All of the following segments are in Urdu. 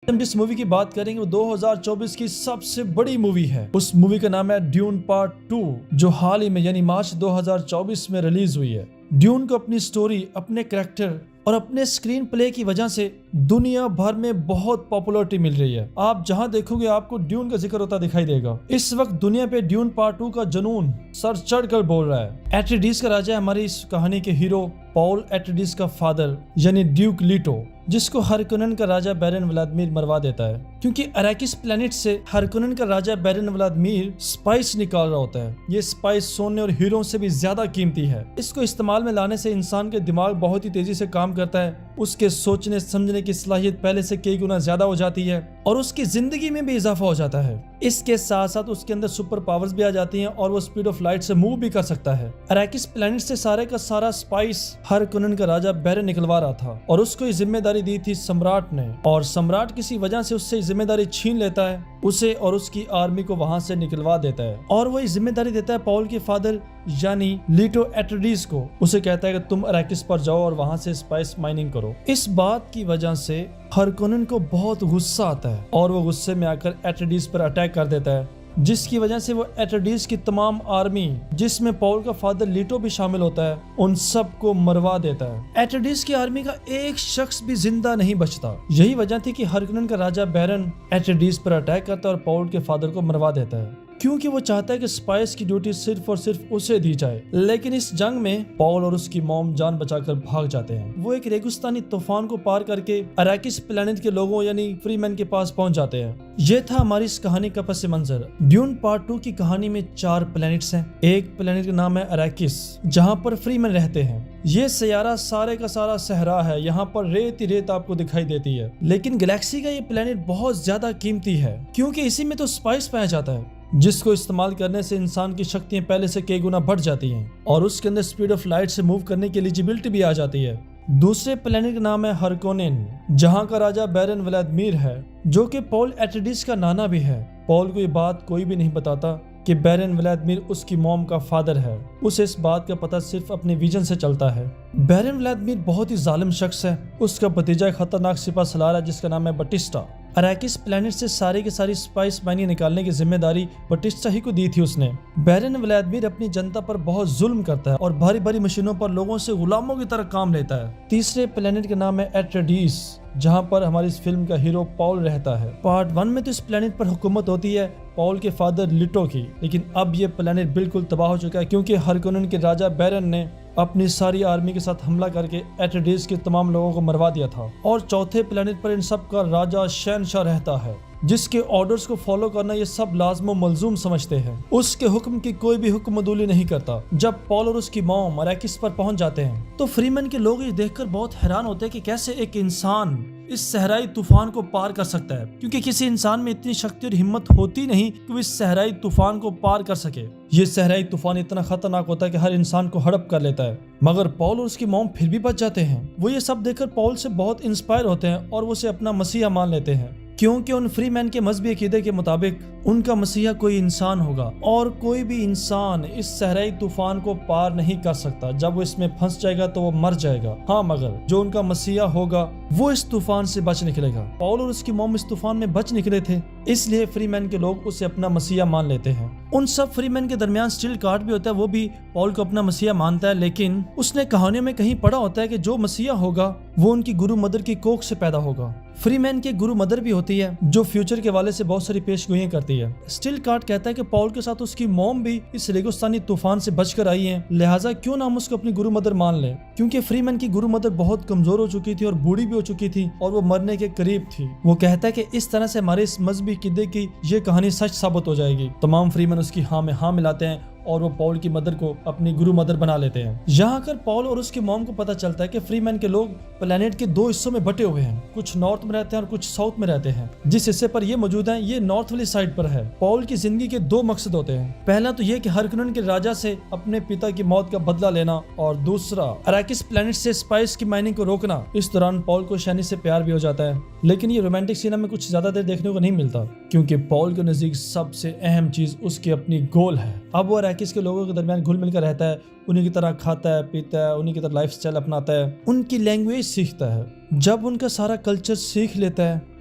ہم جس مووی کی بات کریں گے وہ 2024 کی سب سے بڑی مووی ہے. اس مووی کا نام ہے ڈیون پارٹ 2 جو حال ہی میں یعنی مارچ 2024 میں ریلیز ہوئی ہے. ڈیون کو اپنی سٹوری، اپنے کریکٹر اور اپنے اسکرین پلے کی وجہ سے دنیا بھر میں بہت پاپولرٹی مل رہی ہے. آپ جہاں دیکھو گے آپ کو ڈیون کا ذکر ہوتا دکھائی دے گا. اس وقت دنیا پہ ڈیون پارٹ 2 کا جنون سر چڑھ کر بول رہا ہے. ایٹریڈیس کا راجا ہے ہماری اس کہانی کے ہیرو پاول ایٹریڈیس کا فادر یعنی ڈیوک لیٹو، جس کو ہرکونن کا راجا بیرن ولادیمیر مروا دیتا ہے کیونکہ اراکس پلانٹ سے ہرکونن کا راجا بیرن ولادیمیر سپائس نکال رہا ہوتا ہے. یہ سپائس سونے اور ہیروں سے بھی زیادہ قیمتی ہے. اس کو استعمال میں لانے سے انسان کے دماغ بہت ہی تیزی سے کام کرتا ہے. اس کے سوچنے سمجھنے کی صلاحیت پہلے سے کئی گنا زیادہ ہو جاتی ہے اور اس کی زندگی میں بھی اضافہ ہو جاتا ہے. اس کے ساتھ ساتھ اس کے اندر سپر پاورز بھی آ جاتی ہیں اور وہ سپیڈ آف لائٹ سے موو بھی کر سکتا ہے. اراکس پلانٹ سے سارے کا سارا سپائس ہرکونن کا راجا بیرن نکلوا رہا تھا اور اس کو یہ ذمہ داری دی تھی سمراٹ نے، اور سمراٹ کسی وجہ سے اس سے ذمہ داری چھین لیتا ہے، اسے اور اس کی آرمی کو وہاں سے نکلوا دیتا ہے اور وہ ذمہ داری دیتا ہے پاول کے فادر یعنی لیٹو ایٹریڈیس کو. اسے کہتا ہے کہ تم اراکس پر جاؤ اور وہاں سے سپائس مائننگ کرو. اس بات کی وجہ سے ہرکونن کو بہت غصہ آتا ہے اور وہ غصے میں آ کر ایٹریڈیس پر اٹیک کر دیتا ہے، جس کی وجہ سے وہ ایٹریڈیس کی تمام آرمی جس میں پاول کا فادر لیٹو بھی شامل ہوتا ہے ان سب کو مروا دیتا ہے. ایٹریڈیس کی آرمی کا ایک شخص بھی زندہ نہیں بچتا. یہی وجہ تھی کہ ہرکونن کا راجا بیرن ایٹریڈیس پر اٹیک کرتا ہے اور پاول کے فادر کو مروا دیتا ہے کیونکہ وہ چاہتا ہے کہ سپائس کی ڈیوٹی صرف اور صرف اسے دی جائے. لیکن اس جنگ میں پاول اور اس کی موم جان بچا کر بھاگ جاتے ہیں. وہ ایک ریگستانی طوفان کو پار کر کے اراکس پلانٹ کے لوگوں یعنی فری مین کے پاس پہنچ جاتے ہیں. یہ تھا ہماری اس کہانی کا پس منظر. ڈیون پارٹ 2 کی کہانی میں 4 پلانٹس ہیں. ایک پلانٹ کا نام ہے اراکس جہاں پر فری مین رہتے ہیں. یہ سیارہ سارے کا سارا صحرا ہے، یہاں پر ریت ہی ریت آپ کو دکھائی دیتی ہے. لیکن گلیکسی کا یہ پلانٹ بہت زیادہ قیمتی ہے کیونکہ اسی میں تو سپائس پایا جاتا ہے جس کو استعمال کرنے سے انسان کی شکتیاں پہلے سے کئی گنا بڑھ جاتی ہیں اور اس کے اندر سپیڈ آف لائٹ سے موو کرنے کی ایلیجیبلٹی بھی آ جاتی ہے. دوسرے پلانٹ کا نام ہے ہرکونن جہاں کا راجا بیرن ولادیمیر ہے جو کہ پاول ایٹریڈیس کا نانا بھی ہے. پاول کو یہ بات کوئی بھی نہیں بتاتا کہ بیرن ولادیمیر اس کی موم کا فادر ہے. اسے اس بات کا پتہ صرف اپنے ویژن سے چلتا ہے. بیرن ولادیمیر بہت ہی ظالم شخص ہے. اس کا بھتیجا ایک خطرناک سپہ سالار ہے جس کا نام ہے بٹسٹا. اراکس پلانٹ سے ساری کی ساری سپائس مائننگ نکالنے کی ذمہ داری بٹسٹا ہی کو دی تھی اس نے. بیرن ولادیمیر اپنی جنتا پر بہت ظلم کرتا ہے اور بھاری بھاری مشینوں پر لوگوں سے غلاموں کی طرح کام لیتا ہے. تیسرے پلانٹ کا نام ہے ایٹریڈیس جہاں پر ہماری اس فلم کا ہیرو پاول رہتا ہے. پارٹ 1 میں تو اس پلانٹ پر حکومت ہوتی ہے پاول کے فادر لیٹو کی، لیکن اب یہ پلانٹ بالکل تباہ ہو چکا ہے کیونکہ ہرکونن کے راجا بیرن نے اپنی ساری آرمی کے ساتھ حملہ کر کے ایٹریڈیس کے تمام لوگوں کو مروا دیا تھا. اور چوتھے پلانٹ پر ان سب کا راجا شہنشاہ رہتا ہے جس کے آرڈرز کو فالو کرنا یہ سب لازم و ملزوم سمجھتے ہیں. اس کے حکم کی کوئی بھی حکم عدولی نہیں کرتا. جب پاول اور اس کی موم اراکس پر پہنچ جاتے ہیں تو فری مین کے لوگ یہ دیکھ کر بہت حیران ہوتے ہیں کہ کیسے ایک انسان اس صحرائی طوفان کو پار کر سکتا ہے کیونکہ کسی انسان میں اتنی شکتی اور ہمت ہوتی نہیں کہ وہ اس صحرائی طوفان کو پار کر سکے. یہ صحرائی طوفان اتنا خطرناک ہوتا ہے کہ ہر انسان کو ہڑپ کر لیتا ہے، مگر پاول اور اس کی موم پھر بھی بچ جاتے ہیں. وہ یہ سب دیکھ کر پاول سے بہت انسپائر ہوتے ہیں اور وہ اسے اپنا مسیحا مان لیتے ہیں کیونکہ ان فری مین کے مذہبی عقیدے کے مطابق ان کا مسیحا کوئی انسان ہوگا اور کوئی بھی انسان اس صحرائی طوفان کو پار نہیں کر سکتا. جب وہ اس میں پھنس جائے گا تو وہ مر جائے گا. ہاں مگر جو ان کا مسیحا ہوگا وہ اس طوفان سے بچ نکلے گا. پاول اور اس کی موم اس طوفان میں بچ نکلے تھے اس لیے فری مین کے لوگ اسے اپنا مسیحا مان لیتے ہیں. ان سب فری مین کے درمیان سٹیل کارڈ بھی ہوتا ہے، وہ بھی پاول کو اپنا مسیحا مانتا ہے، لیکن اس نے کہانیوں میں کہیں پڑھا ہوتا ہے کہ جو مسیحا ہوگا وہ ان کی گرو مدر کی کوکھ سے پیدا ہوگا. فری مین کی گرو مدر بھی ہوتی ہے جو فیوچر کے والے سے بہت ساری پیش گوئیاں کرتی ہے. سٹیل کارڈ کہتا ہے کہ پاول کے ساتھ اس کی موم بھی اس ریگستانی طوفان سے بچ کر آئی ہیں، لہٰذا کیوں نہ ہم اس کو اپنی گرو مدر مان لیں کیونکہ فری مین کی گرو مدر بہت کمزور ہو چکی تھی اور بوڑھی بھی ہو چکی تھی اور وہ مرنے کے قریب تھی. وہ کہتا ہے کہ اس طرح سے ہمارے اس مذہبی عقیدے کی یہ کہانی سچ ثابت ہو جائے گی. تمام فری مین اس کی ہاں میں ہاں ملاتے ہیں اور وہ پاول کی مدر کو اپنی گرو مدر بنا لیتے ہیں. یہاں کر پاول اور اس کی موم کو پتہ چلتا ہے کہ فری مین کے لوگ پلانٹ کے 2 حصوں میں بٹے ہوئے ہیں، کچھ نارتھ میں رہتے ہیں اور کچھ ساؤتھ میں رہتے ہیں. جس حصے پر یہ موجود ہیں یہ نارتھ والی سائڈ پر ہے. پاول کی زندگی کے 2 مقصد ہوتے ہیں. پہلا تو یہ کہ ہرکونن کے راجا سے اپنے پتا کی موت کا بدلہ لینا اور دوسرا اراکس پلانٹ سے سپائس کی مائننگ کو روکنا. اس دوران پاول کو شینی سے پیار بھی ہو جاتا ہے، لیکن یہ رومانٹک سین ہمیں کچھ زیادہ دیر دیکھنے کو نہیں ملتا کیونکہ پاول کے نزدیک سب سے اہم چیز اس کی اپنی گول ہے. اب وہ اراکس کے لوگوں کے درمیان گھل مل کر رہتا ہے، انہیں کی طرح کھاتا ہے پیتا ہے، انہیں کی طرح لائف سٹائل اپناتا ہے، ان کی لینگویج سیکھتا ہے. جب ان کا سارا کلچر سیکھ لیتا ہے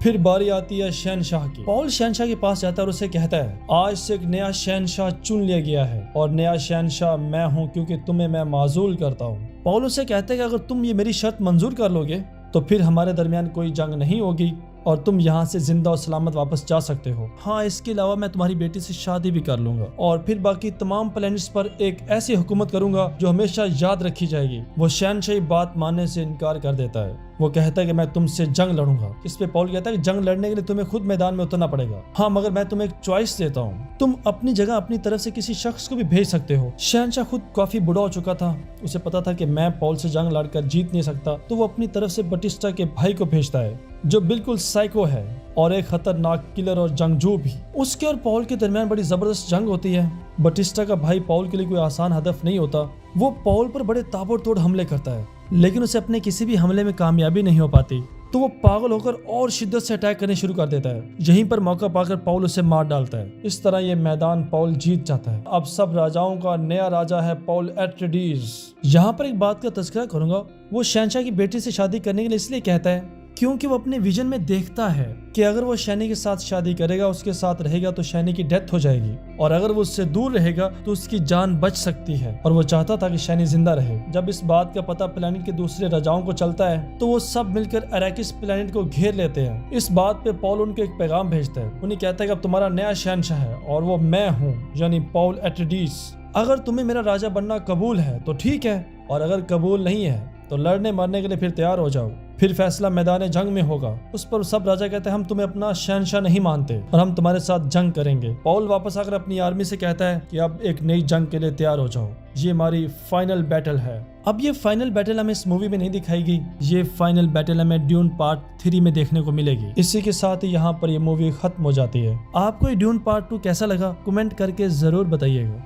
پھر باری آتی ہے شہنشاہ کی۔ پول شہنشاہ کے پاس جاتا ہے اور اسے کہتا ہے آج سے ایک نیا شہنشاہ چن لیا گیا ہے اور نیا شہنشاہ میں ہوں کیونکہ تمہیں میں معزول کرتا ہوں۔ پول اسے کہتا ہے کہ اگر تم یہ میری شرط منظور کر لو گے تو پھر ہمارے درمیان کوئی جنگ نہیں ہوگی اور تم یہاں سے زندہ اور سلامت واپس جا سکتے ہو۔ ہاں، اس کے علاوہ میں تمہاری بیٹی سے شادی بھی کر لوں گا اور پھر باقی تمام پلینٹس پر ایک ایسی حکومت کروں گا جو ہمیشہ یاد رکھی جائے گی۔ وہ شہنشاہی بات ماننے سے انکار کر دیتا ہے۔ وہ کہتا ہے کہ میں تم سے جنگ لڑوں گا۔ اس پہ پول کہتا ہے کہ جنگ لڑنے کے لیے تمہیں خود میدان میں اترنا پڑے گا۔ ہاں، مگر میں تمہیں ایک چوائس دیتا ہوں، تم اپنی جگہ اپنی طرف سے کسی شخص کو بھی بھیج سکتے ہو۔ شہنشاہ خود کافی بڑا ہو چکا تھا، اسے پتا تھا کہ میں پول سے جنگ لڑ کر جیت نہیں سکتا، تو وہ اپنی طرف سے بٹسٹا کے بھائی کو بھیجتا ہے جو بالکل سائیکو ہے اور ایک خطرناک کلر اور جنگجو بھی۔ اس کے اور پول کے درمیان بڑی زبردست جنگ ہوتی ہے۔ بٹسٹا کا بھائی پول کے لیے کوئی آسان ہدف نہیں ہوتا، وہ پول پر بڑے تابڑ توڑ حملے کرتا ہے لیکن اسے اپنے کسی بھی حملے میں کامیابی نہیں ہو پاتی، تو وہ پاگل ہو کر اور شدت سے اٹیک کرنے شروع کر دیتا ہے۔ یہیں پر موقع پا کر پول اسے مار ڈالتا ہے۔ اس طرح یہ میدان پول جیت جاتا ہے۔ اب سب راجاؤں کا نیا راجا ہے پول ایٹریڈیز۔ یہاں پر ایک بات کا تذکرہ کروں گا، وہ شہنشاہ کی بیٹی سے شادی کرنے کے لیے اس لیے کہتا ہے کیونکہ وہ اپنے ویژن میں دیکھتا ہے کہ اگر وہ شینی کے ساتھ شادی کرے گا، اس کے ساتھ رہے گا تو شینی کی ڈیتھ ہو جائے گی، اور اگر وہ اس سے دور رہے گا تو اس کی جان بچ سکتی ہے، اور وہ چاہتا تھا کہ شینی زندہ رہے۔ جب اس بات کا پتہ پلانٹ کے دوسرے راجاؤں کو چلتا ہے تو وہ سب مل کر اراکس پلانٹ کو گھیر لیتے ہیں۔ اس بات پہ پول ان کو ایک پیغام بھیجتا ہے، انہیں کہتا ہے کہ اب تمہارا نیا شہنشاہ ہے اور وہ میں ہوں، یعنی پول ایٹریڈیز۔ اگر تمہیں میرا راجا بننا قبول ہے تو ٹھیک ہے، اور اگر قبول نہیں ہے تو لڑنے مرنے کے لیے پھر تیار ہو جاؤ، پھر فیصلہ میدان جنگ میں ہوگا۔ اس پر سب راجا کہتے ہیں ہم تمہیں اپنا شہنشاہ نہیں مانتے اور ہم تمہارے ساتھ جنگ کریں گے۔ پول واپس آ کر اپنی آرمی سے کہتا ہے کہ اب ایک نئی جنگ کے لیے تیار ہو جاؤ، یہ ہماری فائنل بیٹل ہے۔ اب یہ فائنل بیٹل ہمیں اس مووی میں نہیں دکھائی گئی، یہ فائنل بیٹل ہمیں ڈیون پارٹ 3 میں دیکھنے کو ملے گی۔ اسی کے ساتھ ہی یہاں پر یہ مووی ختم ہو جاتی ہے۔ آپ کو یہ ڈیون پارٹ 2 کیسا لگا؟ کمنٹ کر کے ضرور بتائیے گا۔